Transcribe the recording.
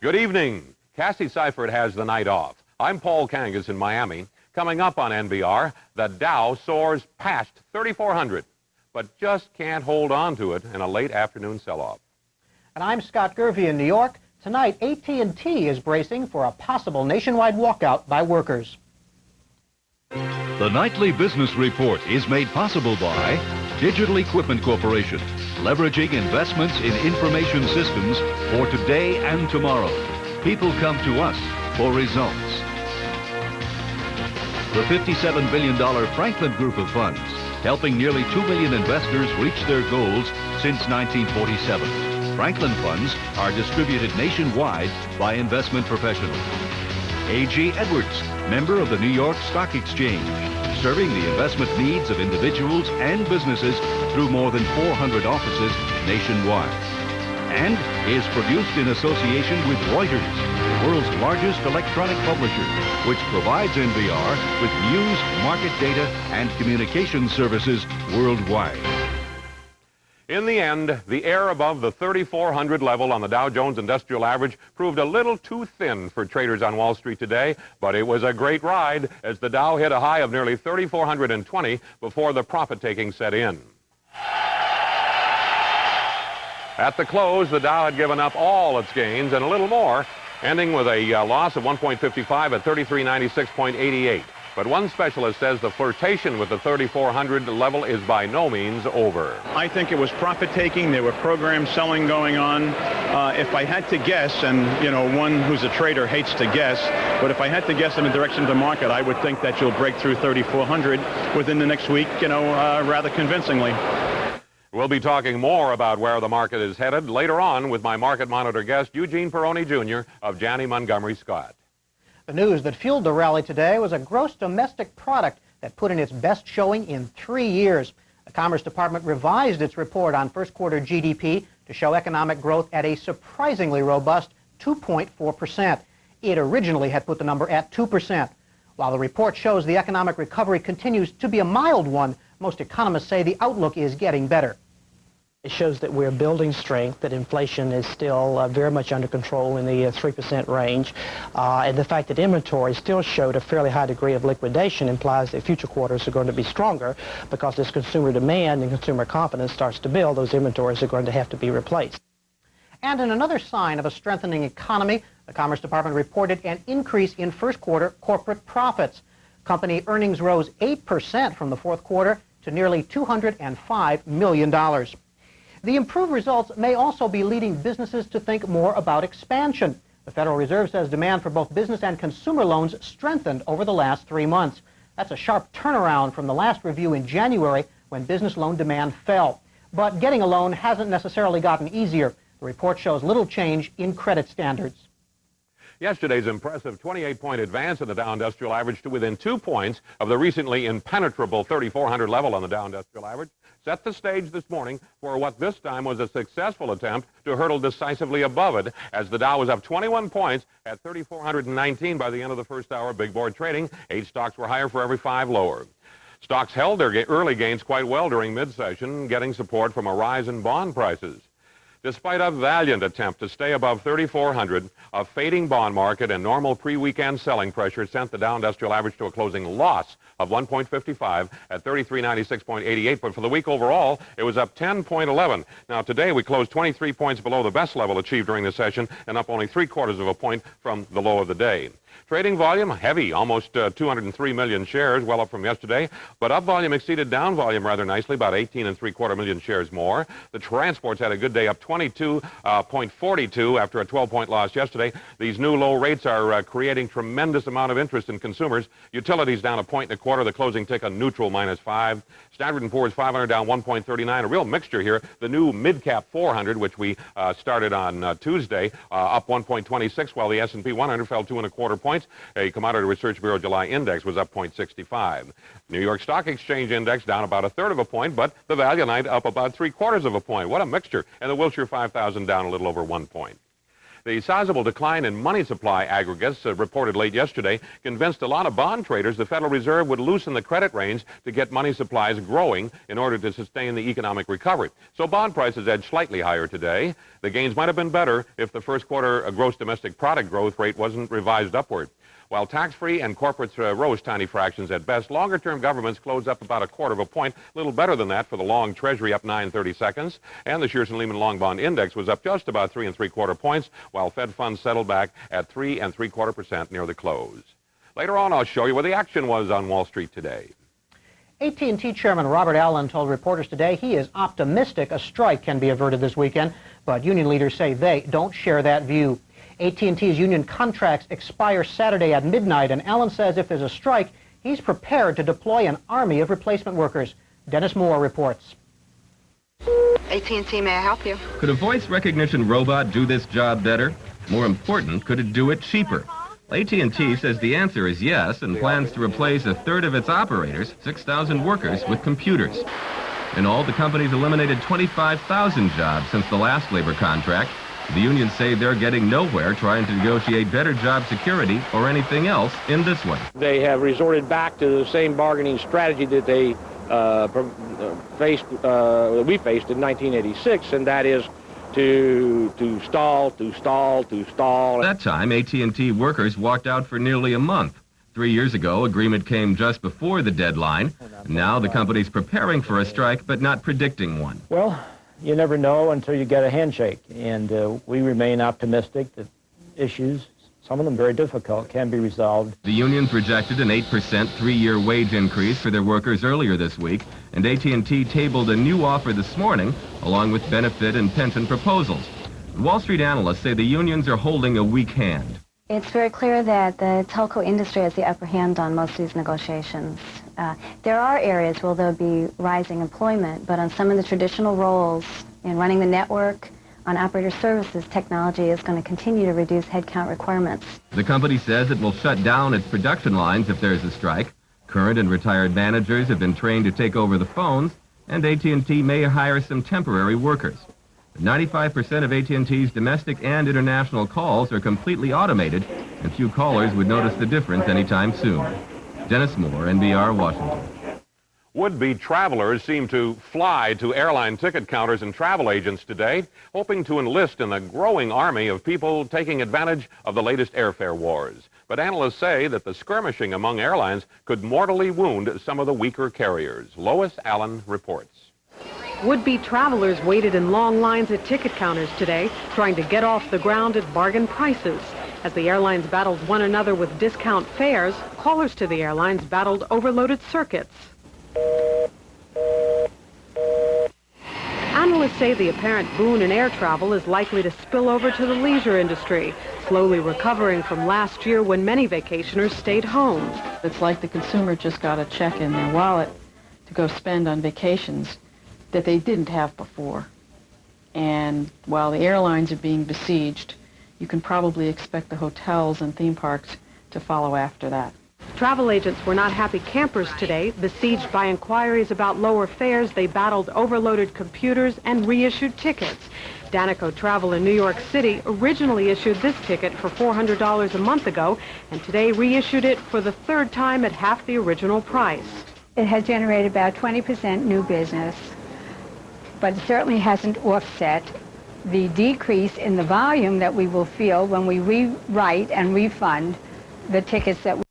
Good evening. Cassie Seifert has the night off. I'm Paul Kangas in Miami. Coming up on NBR, the Dow soars past 3,400, but just can't hold on to it in a late afternoon sell-off. And I'm Scott Gervey in New York. Tonight, AT&T is bracing for a possible nationwide walkout by workers. The Nightly Business Report is made possible by Digital Equipment Corporation, leveraging investments in information systems for today and tomorrow. People come to us for results. The $57 billion Franklin Group of Funds, helping nearly 2 million investors reach their goals since 1947. Franklin funds are distributed nationwide by investment professionals. A.G. Edwards, member of the New York Stock Exchange, serving the investment needs of individuals and businesses through more than 400 offices nationwide. And is produced in association with Reuters, the world's largest electronic publisher, which provides NBR with news, market data, and communication services worldwide. In the end, the air above the 3,400 level on the Dow Jones Industrial Average proved a little too thin for traders on Wall Street today, but it was a great ride as the Dow hit a high of nearly 3,420 before the profit-taking set in. At the close, the Dow had given up all its gains and a little more, ending with a loss of 1.55 at 3396.88. But one specialist says the flirtation with the 3,400 level is by no means over. I think it was profit-taking. There were program selling going on. If I had to guess, and one who's a trader hates to guess, but if I had to guess in the direction of the market, I would think that you'll break through 3,400 within the next week, rather convincingly. We'll be talking more about where the market is headed later on with my Market Monitor guest, Eugene Peroni, Jr. of Janney Montgomery Scott. The news that fueled the rally today was a gross domestic product that put in its best showing in 3 years. The Commerce Department revised its report on first quarter GDP to show economic growth at a surprisingly robust 2.4%. It originally had put the number at 2%. While the report shows the economic recovery continues to be a mild one, most economists say the outlook is getting better. It shows that we're building strength, that inflation is still very much under control in the 3% range. And the fact that inventory still showed a fairly high degree of liquidation implies that future quarters are going to be stronger because as consumer demand and consumer confidence starts to build, those inventories are going to have to be replaced. And in another sign of a strengthening economy, the Commerce Department reported an increase in first quarter corporate profits. Company earnings rose 8% from the fourth quarter to nearly $205 million. The improved results may also be leading businesses to think more about expansion. The Federal Reserve says demand for both business and consumer loans strengthened over the last 3 months. That's a sharp turnaround from the last review in January when business loan demand fell. But getting a loan hasn't necessarily gotten easier. The report shows little change in credit standards. Yesterday's impressive 28-point advance in the Dow Industrial Average to within 2 points of the recently impenetrable 3,400 level on the Dow Industrial Average set the stage this morning for what this time was a successful attempt to hurdle decisively above it as the Dow was up 21 points at 3,419 by the end of the first hour. Big board trading. 8 stocks were higher for every 5 lower. Stocks held their early gains quite well during mid-session, getting support from a rise in bond prices. Despite a valiant attempt to stay above 3,400, a fading bond market and normal pre-weekend selling pressure sent the Dow Industrial Average to a closing loss of 1.55 at 3396.88. But for the week overall, it was up 10.11. Now, today we closed 23 points below the best level achieved during the session and up only 3/4 of a point from the low of the day. Trading volume, heavy, almost 203 million shares, well up from yesterday. But up volume exceeded down volume rather nicely, about 18.75 million shares more. The transports had a good day, up 22.42 after a 12-point loss yesterday. These new low rates are creating tremendous amount of interest in consumers. Utilities down 1.25. The closing tick a neutral -5. Standard & Poor's 500 down 1.39. A real mixture here. The new mid-cap 400, which we started on Tuesday, up 1.26, while the S&P 100 fell 2.25 points. A Commodity Research Bureau July index was up 0.65. New York Stock Exchange index down about 1/3 of a point, but the value night up about 3/4 of a point. What a mixture. And the Wilshire 5000 down a little over 1 point. The sizable decline in money supply aggregates reported late yesterday convinced a lot of bond traders the Federal Reserve would loosen the credit range to get money supplies growing in order to sustain the economic recovery. So bond prices edged slightly higher today. The gains might have been better if the first quarter gross domestic product growth rate wasn't revised upward. While tax-free and corporates rose tiny fractions at best, longer-term governments closed up about 1/4 point, a little better than that for the long Treasury, up 9/32, and the Shearson-Lehman Long Bond Index was up just about 3 3/4 points, while Fed funds settled back at 3 3/4% near the close. Later on, I'll show you where the action was on Wall Street today. AT&T Chairman Robert Allen told reporters today he is optimistic a strike can be averted this weekend, but union leaders say they don't share that view. AT&T's union contracts expire Saturday at midnight, and Allen says if there's a strike, he's prepared to deploy an army of replacement workers. Dennis Moore reports. AT&T, may I help you? Could a voice recognition robot do this job better? More important, could it do it cheaper? AT&T says the answer is yes and plans to replace 1/3 of its operators, 6,000 workers, with computers. In all, the company's eliminated 25,000 jobs since the last labor contract. The unions say they're getting nowhere trying to negotiate better job security or anything else in this one. They have resorted back to the same bargaining strategy that they we faced in 1986, and that is to stall. That time, AT&T workers walked out for nearly a month. 3 years ago, agreement came just before the deadline. Now the company's preparing for a strike, but not predicting one. Well, you never know until you get a handshake, and we remain optimistic that issues, some of them very difficult, can be resolved. The unions rejected an 8% three-year wage increase for their workers earlier this week, and AT&T tabled a new offer this morning, along with benefit and pension proposals. Wall Street analysts say the unions are holding a weak hand. It's very clear that the telco industry has the upper hand on most of these negotiations. There are areas where there'll be rising employment, but on some of the traditional roles in running the network, on operator services, technology is going to continue to reduce headcount requirements. The company says it will shut down its production lines if there's a strike. Current and retired managers have been trained to take over the phones, and AT&T may hire some temporary workers. 95% of AT&T's domestic and international calls are completely automated, and few callers would notice the difference anytime soon. Dennis Moore, NBR, Washington. Would-be travelers seem to fly to airline ticket counters and travel agents today, hoping to enlist in the growing army of people taking advantage of the latest airfare wars. But analysts say that the skirmishing among airlines could mortally wound some of the weaker carriers. Lois Allen reports. Would-be travelers waited in long lines at ticket counters today, trying to get off the ground at bargain prices. As the airlines battled one another with discount fares, callers to the airlines battled overloaded circuits. Analysts say the apparent boon in air travel is likely to spill over to the leisure industry, slowly recovering from last year when many vacationers stayed home. It's like the consumer just got a check in their wallet to go spend on vacations that they didn't have before. And while the airlines are being besieged, you can probably expect the hotels and theme parks to follow after that. Travel agents were not happy campers today. Besieged by inquiries about lower fares, they battled overloaded computers and reissued tickets. Danico Travel in New York City originally issued this ticket for $400 a month ago, and today reissued it for the third time at half the original price. It has generated about 20% new business, but it certainly hasn't offset the decrease in the volume that we will feel when we rewrite and refund the tickets that we